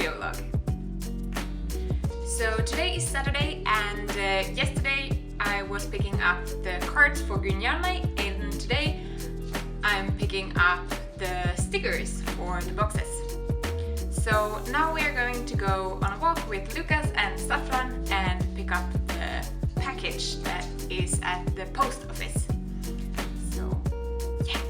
video log. So today is Saturday, and yesterday I was picking up the cards for Jana, and today I'm picking up the stickers for the boxes. So now we are going to go on a walk with Lucas and Safran and pick up the package that is at the post office. So yeah.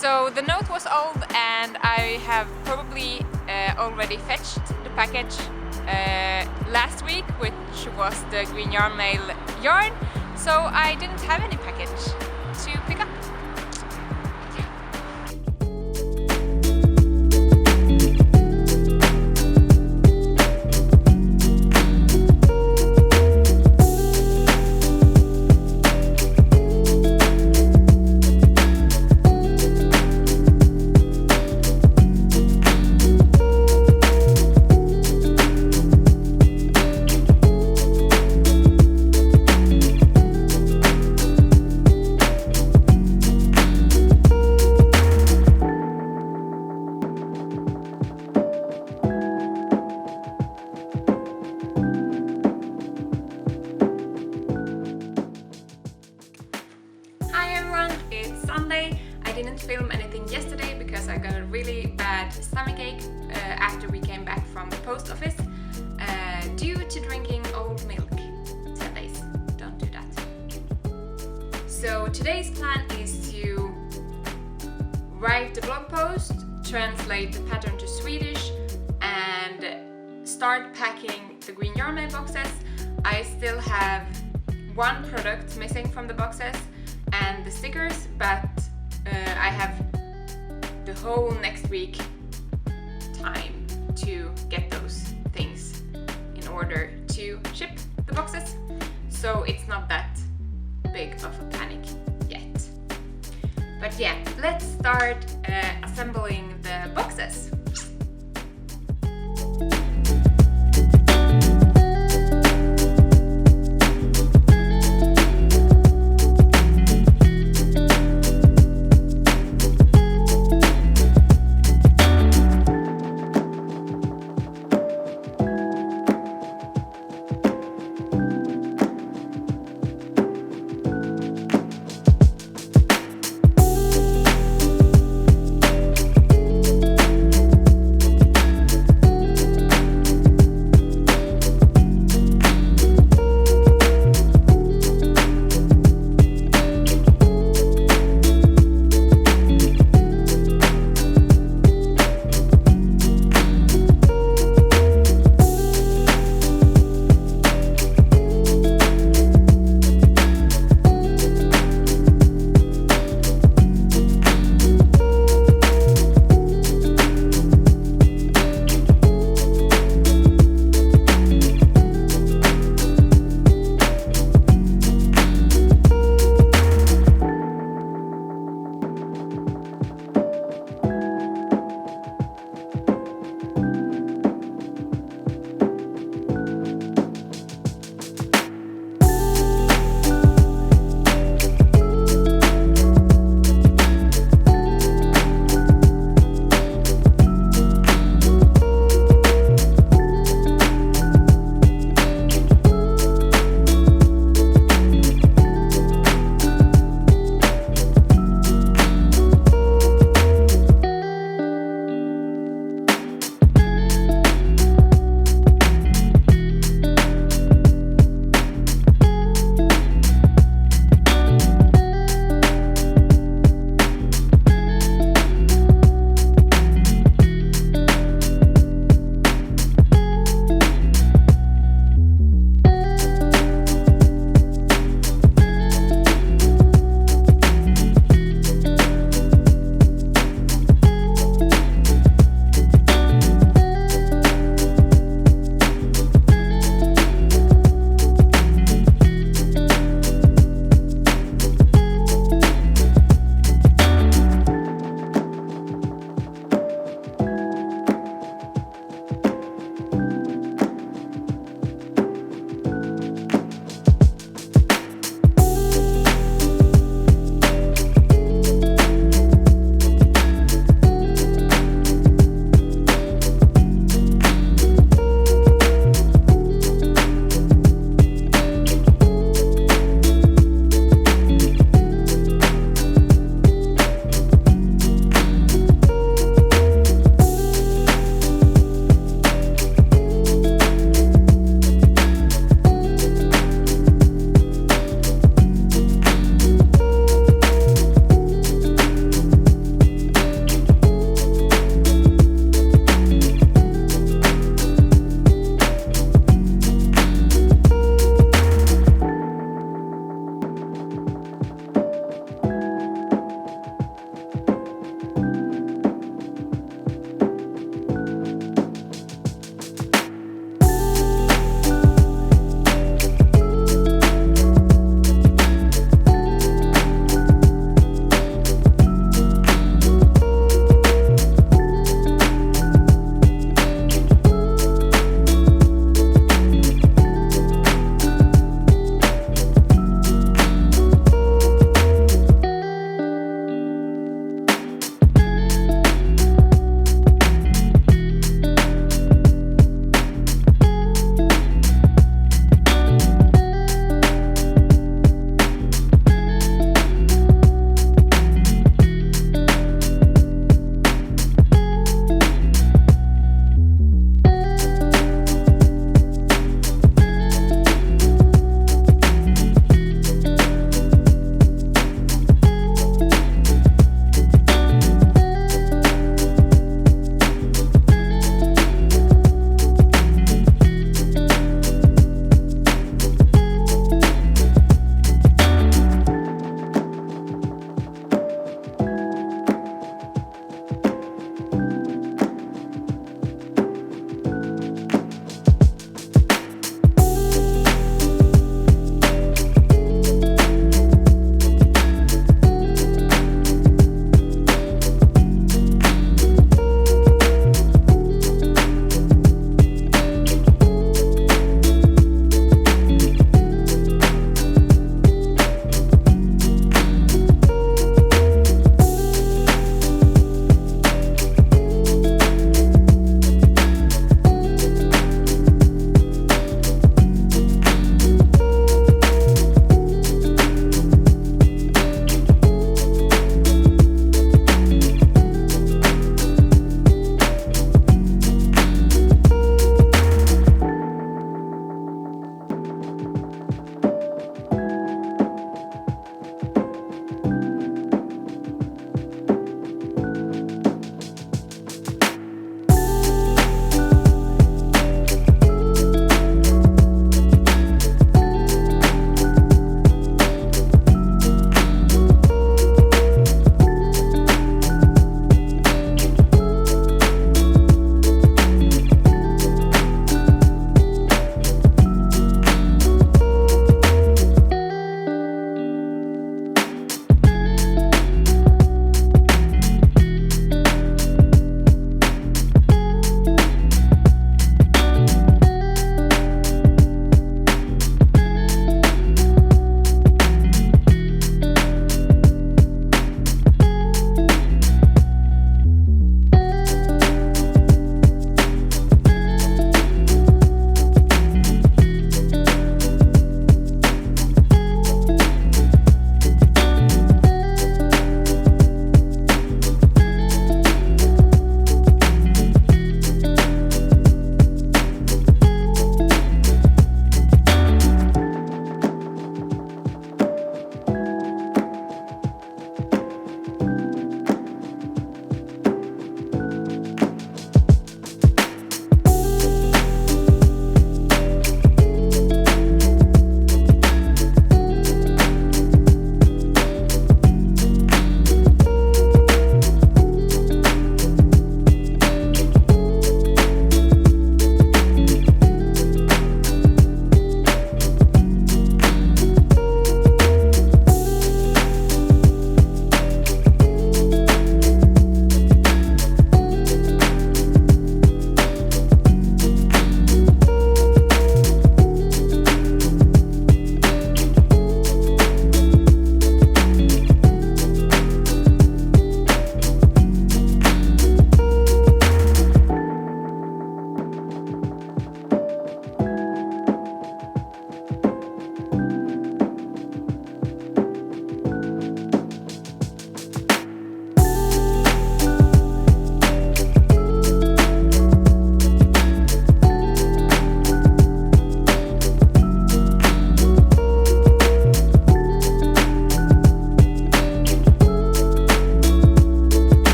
So the note was old, and I have probably already fetched the package last week, which was the green yarn mail yarn, so I didn't have any package to pick up. It's Sunday. I didn't film anything yesterday because I got a really bad stomachache after we came back from the post office due to drinking old milk. 10 days. Don't do that. So today's plan is to write the blog post, translate the pattern to Swedish, and start packing the green yarn mail boxes. I still have one product missing from the boxes and the stickers, but I have the whole next week time to get those things in order to ship the boxes, so it's not that big of a panic yet. But yeah, let's start assembling the boxes.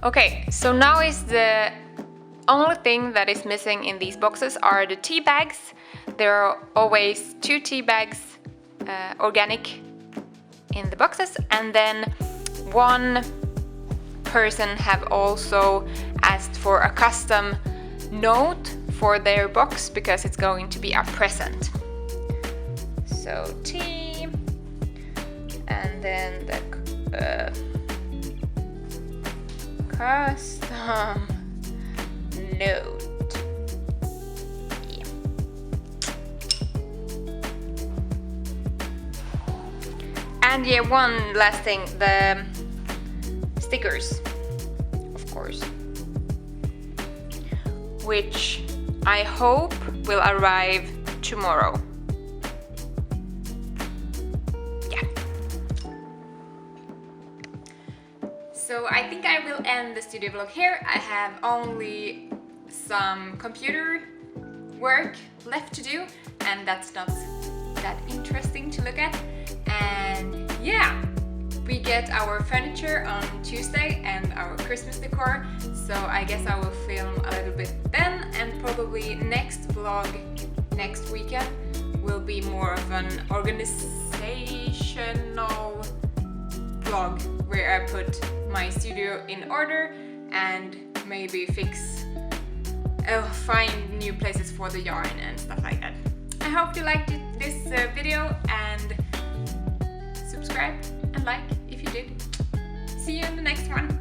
Okay, so now is the only thing that is missing in these boxes are the tea bags. There are always 2 tea bags, organic, in the boxes, and then one person have also asked for a custom note for their box because it's going to be a present. So tea, and then the custom note. Yeah. And yeah, one last thing, the stickers, of course, which I hope will arrive tomorrow. So I think I will end the studio vlog here. I have only some computer work left to do, and that's not that interesting to look at. And yeah, we get our furniture on Tuesday and our Christmas decor, so I guess I will film a little bit then, and probably next vlog next weekend will be more of an organizational vlog where I put my studio in order and maybe find new places for the yarn and stuff like that. I hope you liked this video, and subscribe and like if you did. See you in the next one.